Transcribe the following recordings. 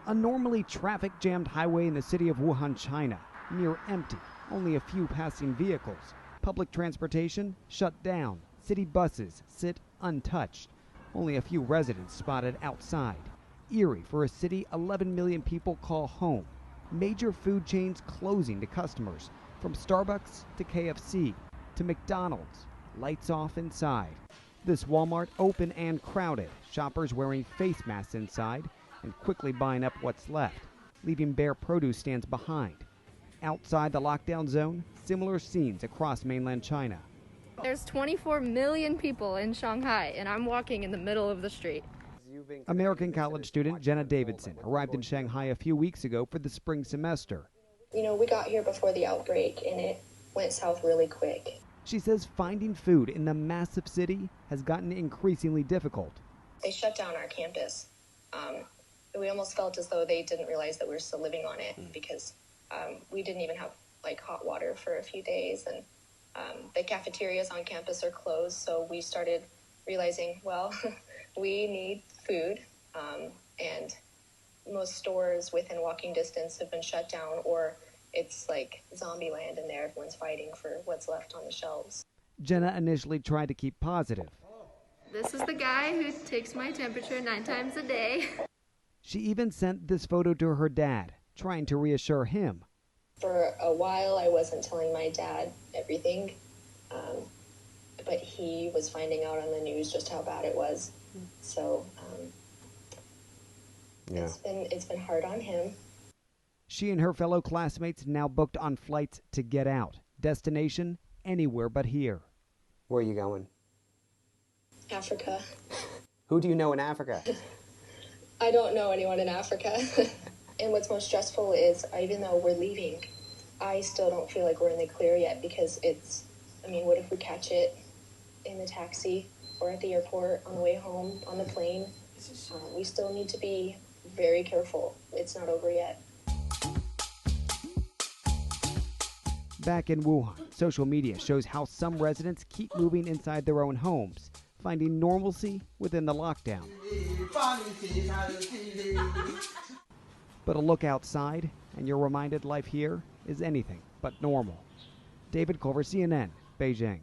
A normally traffic-jammed highway in the city of Wuhan, China, near empty, only a few passing vehicles. Public transportation shut down. City buses sit untouched. Only a few residents spotted outside. Eerie for a city 11 million people call home. Major food chains closing to customers, from Starbucks to KFC to McDonald's. Lights off inside. This Walmart open and crowded. Shoppers wearing face masks inside and quickly buying up what's left, leaving bare produce stands behind. Outside the lockdown zone, similar scenes across mainland China. There's 24 million people in Shanghai, and I'm walking in the middle of the street. American college student Jenna Davidson arrived in Shanghai a few weeks ago for the spring semester. You know, we got here before the outbreak, and it went south really quick. She says finding food in the massive city has gotten increasingly difficult. They shut down our campus. We almost felt as though they didn't realize that we were still living on it, because we didn't even have hot water for a few days, and the cafeterias on campus are closed. So we started realizing, well, we need food, and most stores within walking distance have been shut down, or it's like zombie land in there. Everyone's fighting for what's left on the shelves. Jenna initially tried to keep positive. This is the guy who takes my temperature 9 times a day. She even sent this photo to her dad, trying to reassure him. For a while, I wasn't telling my dad everything, but he was finding out on the news just how bad it was. So it's been hard on him. She and her fellow classmates now booked on flights to get out. Destination anywhere but here. Where are you going? Africa. Who do you know in Africa? I don't know anyone in Africa. And what's most stressful is, even though we're leaving, I still don't feel like we're in the clear yet, because what if we catch it in the taxi or at the airport, on the way home, on the plane? We still need to be very careful. It's not over yet. Back in Wuhan, social media shows how some residents keep moving inside their own homes, finding normalcy within the lockdown. But a look outside, and you're reminded life here is anything but normal. David Culver, CNN, Beijing.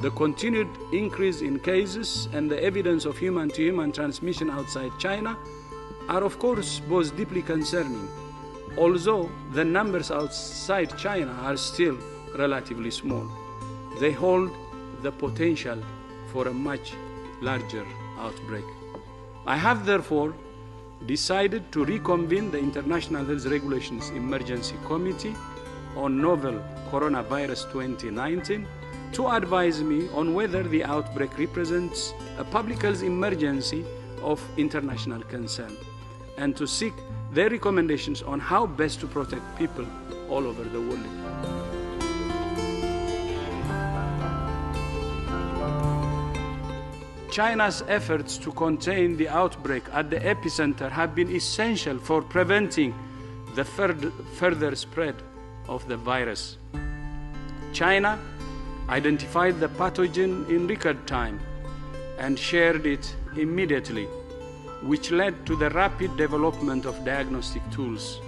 The continued increase in cases and the evidence of human-to-human transmission outside China are of course both deeply concerning, although the numbers outside China are still relatively small. They hold the potential for a much larger outbreak. I have therefore decided to reconvene the International Health Regulations Emergency Committee on Novel Coronavirus 2019 to advise me on whether the outbreak represents a public health emergency of international concern, and to seek their recommendations on how best to protect people all over the world. China's efforts to contain the outbreak at the epicenter have been essential for preventing the further spread of the virus. China identified the pathogen in record time and shared it immediately, which led to the rapid development of diagnostic tools.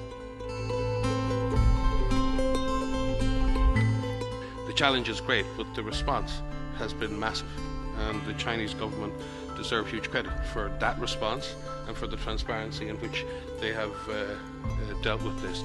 The challenge is great, but the response has been massive, and the Chinese government deserve huge credit for that response and for the transparency in which they have dealt with this.